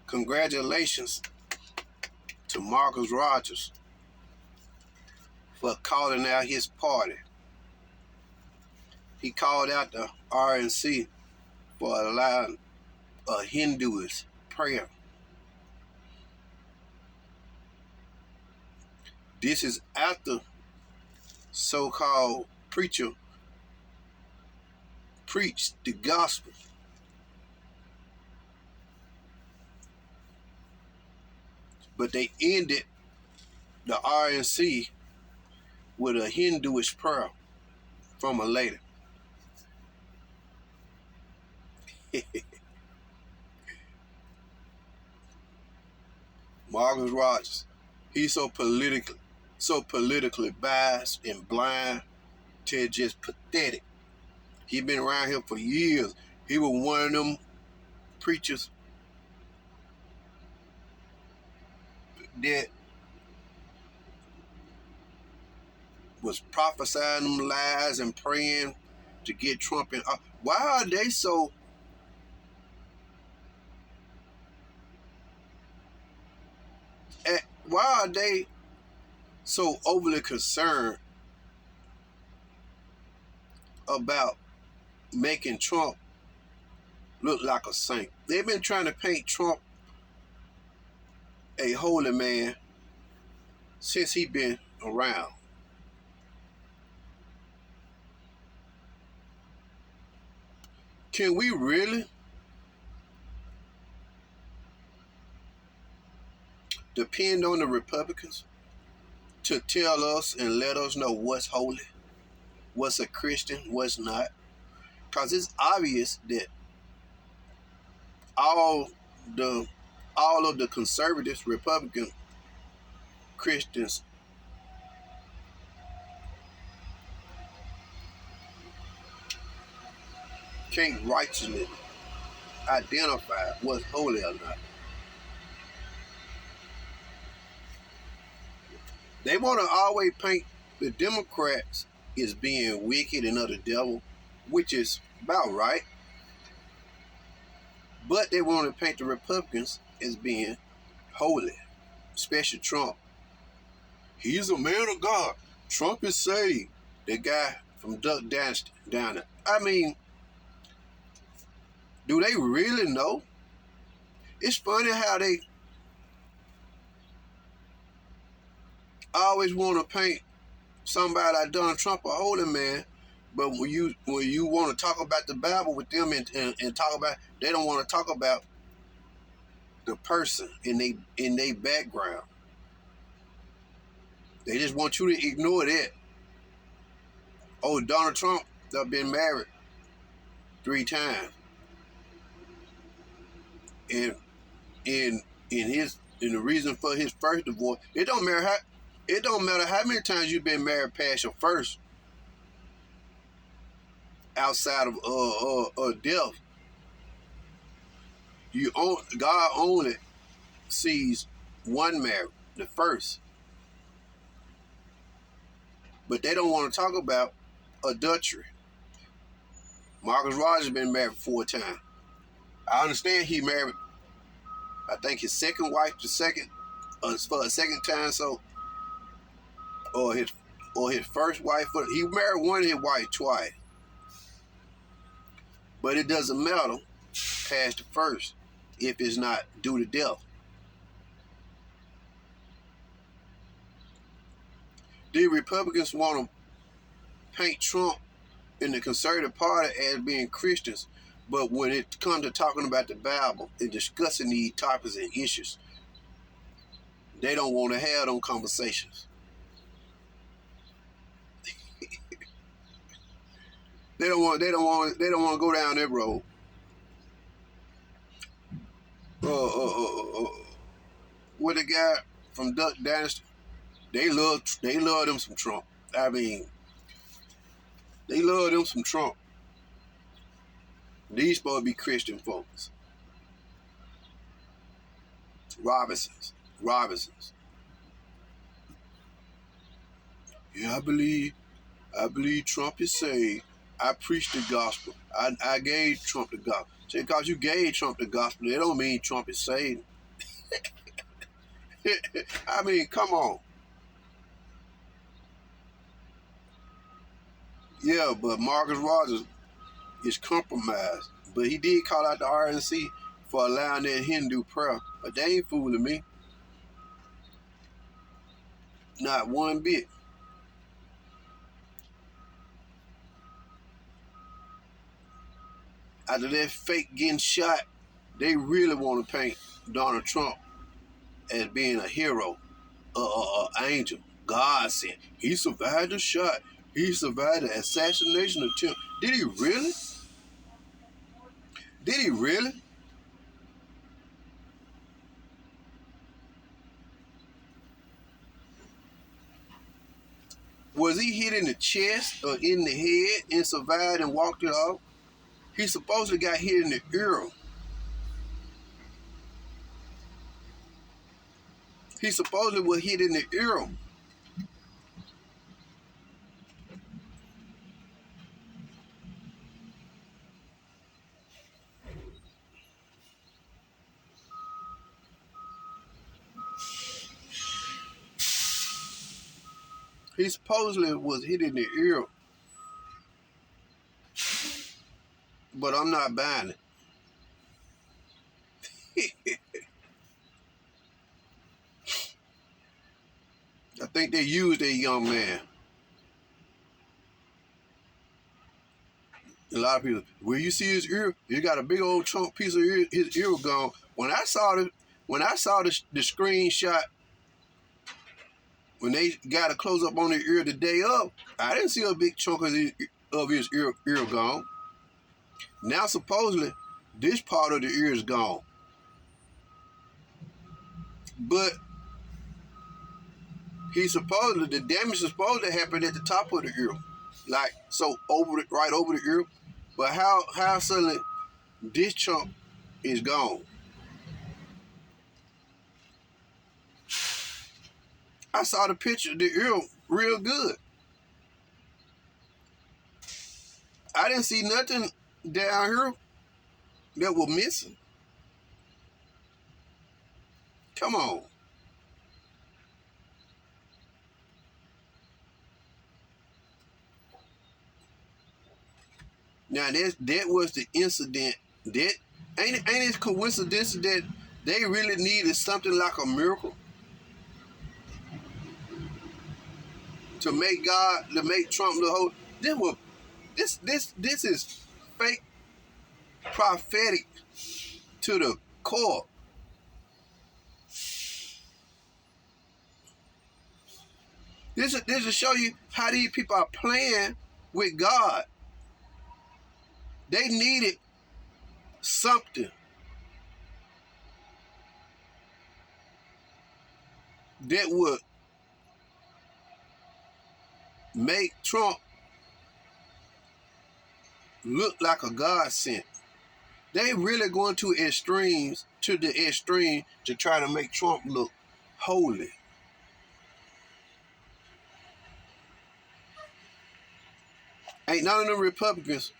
Congratulations to Marcus Rogers for calling out his party. He called out the RNC for allowing a Hinduist prayer. This is after so-called preacher preached the gospel. But they ended the RNC with a Hinduist prayer from a lady. Marcus Rogers, he's so politically biased and blind to just pathetic. He been around here for years. He was one of them preachers that was prophesying them lies and praying to get Trump in. Why are they so overly concerned about making Trump look like a saint? They've been trying to paint Trump a holy man since he been around. Can we really depend on the Republicans to tell us and let us know what's holy, what's a Christian, what's not? Because it's obvious that all of the conservatives, Republican Christians can't righteously identify what's holy or not. They want to always paint the Democrats as being wicked and of the devil, which is about right. But they want to paint the Republicans as being holy, especially Trump. He's a man of God. Trump is saved. The guy from Duck Dynasty down there. I mean, do they really know? It's funny how they always want to paint somebody like Donald Trump a holy man, but when you want to talk about the Bible with them and talk about, they don't want to talk about the person in they background. They just want you to ignore that. Oh, Donald Trump have been married 3 times, and the reason for his first divorce, it don't matter how many times you've been married past your first, outside of death. God only sees one marriage, the first. But they don't want to talk about adultery. Marcus Rogers been married 4 times. I understand he married, I think his second wife, for a second time, so, or his first wife. He married one of his wives twice. But it doesn't matter past the first if it's not due to death. The Republicans want to paint Trump and the Conservative Party as being Christians, but when it comes to talking about the Bible and discussing these topics and issues, they don't want to have them conversations. They don't want to go down that road. With the guy from Duck Dynasty, they love them some Trump. I mean, they love them some Trump. These supposed to be Christian folks. Robinsons. Yeah, I believe Trump is saved. I preach the gospel. I gave Trump the gospel. Just because you gave Trump the gospel, it don't mean Trump is saved. I mean, come on. Yeah, but Marcus Rogers is compromised. But he did call out the RNC for allowing that Hindu prayer. But they ain't fooling me. Not one bit. After that fake getting shot, they really want to paint Donald Trump as being a hero, angel. God said he survived the shot. He survived the assassination attempt. Did he really? Did he really? Was he hit in the chest or in the head and survived and walked it off? He supposedly got hit in the ear. He supposedly was hit in the ear. He supposedly was hit in the ear. But I'm not buying it. I think they used that young man. A lot of people, where you see his ear, he got a big old chunk piece of ear, his ear gone. When I saw the screenshot, when they got a close up on the ear the day of, I didn't see a big chunk of his ear gone. Now supposedly this part of the ear is gone, but the damage is supposed to happen at the top of the ear, like so right over the ear. But how suddenly this chunk is gone? I saw the picture of the ear real good. I didn't see nothing down here that was missing. Come on. Now that was the incident. That ain't it coincidence that they really needed something like a miracle to make Trump the whole. This is fake prophetic to the core. This is to show you how these people are playing with God. They needed something that would make Trump look like a godsend. They really going to the extreme to try to make Trump look holy. Ain't none of them Republicans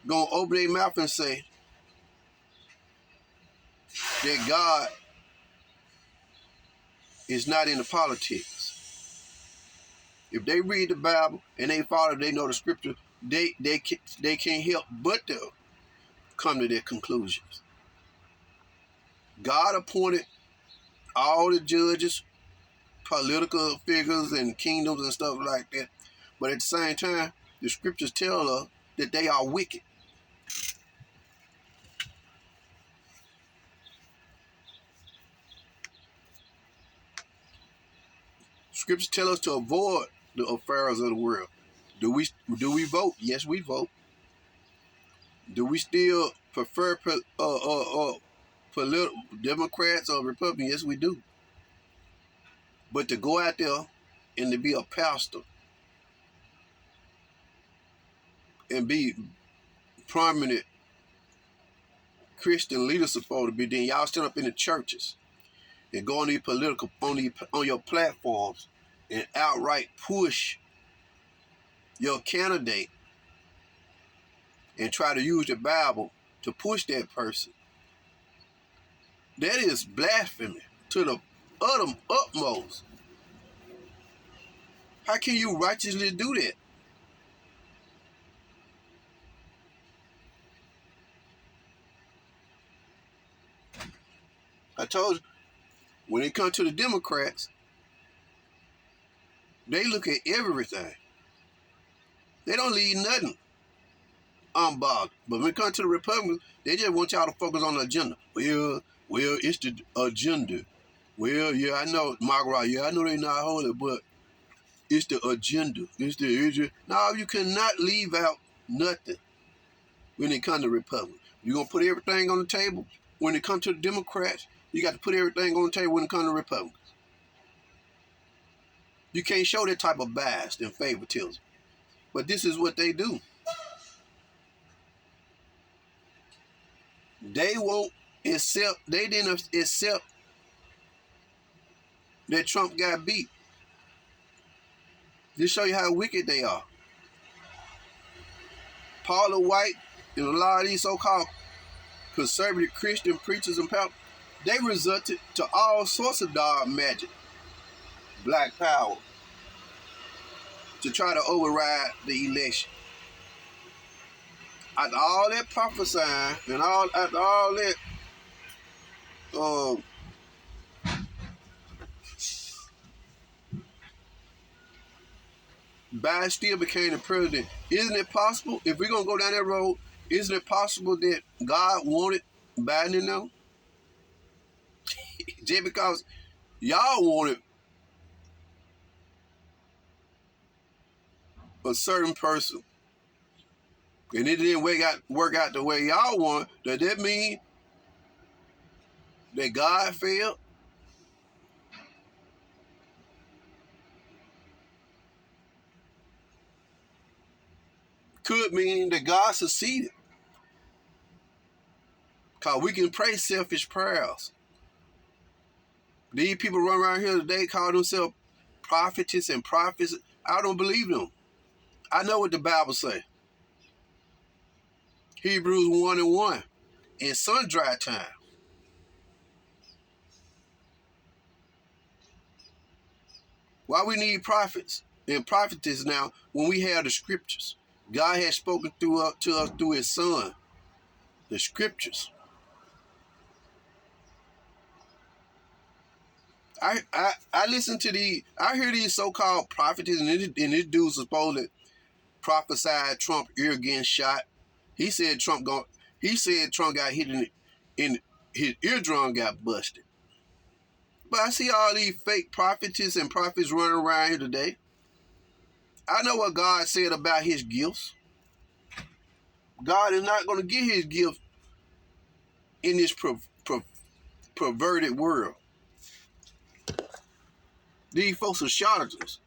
gonna open their mouth and say that God is not into politics. If they read the Bible and they follow, they know the scripture, they can't help but to come to their conclusions. God appointed all the judges, political figures, and kingdoms and stuff like that. But at the same time, the scriptures tell us that they are wicked. Scriptures tell us to avoid the affairs of the world. Do we vote? Yes, we vote. Do we still prefer political Democrats or Republicans? Yes, we do. But to go out there and to be a pastor and be prominent Christian leaders supposed to be, then y'all stand up in the churches and go on these political on your platforms and outright push your candidate and try to use the Bible to push that person. That is blasphemy to the utmost. How can you righteously do that? I told you, when it comes to the Democrats, they look at everything. They don't leave nothing unbothered. But when it comes to the Republicans, they just want y'all to focus on the agenda. Well, it's the agenda. Well, yeah, I know, Margaret, yeah, I know they're not holy, but it's the agenda. It's the agenda. No, you cannot leave out nothing when it comes to Republicans. You're going to put everything on the table. When it comes to the Democrats, you got to put everything on the table when it comes to Republicans. You can't show that type of bias and favoritism. But this is what they do. They won't accept, they didn't accept that Trump got beat. This show you how wicked they are. Paula White and a lot of these so-called conservative Christian preachers and pastors, they resorted to all sorts of dog magic, black power, to try to override the election. After all that prophesying and after all that Biden still became the president. Isn't it possible, if we're going to go down that road, isn't it possible that God wanted Biden to know? Just because y'all wanted a certain person and it didn't work out the way y'all want, does that mean that God failed? Could mean that God succeeded. Because we can pray selfish prayers. These people run around here today call themselves prophetess and prophets. I don't believe them. I know what the Bible say. Hebrews 1:1. In sundry time. Why we need prophets and prophetess now when we have the scriptures? God has spoken to us through his son. The scriptures. I listen to I hear these so-called prophets, and this dude supposedly prophesied Trump ear getting shot. He said Trump got hit in his eardrum got busted. But I see all these fake prophetess and prophets running around here today. I know what God said about his gifts. God is not going to get his gift in this perverted world. These folks are charlatans.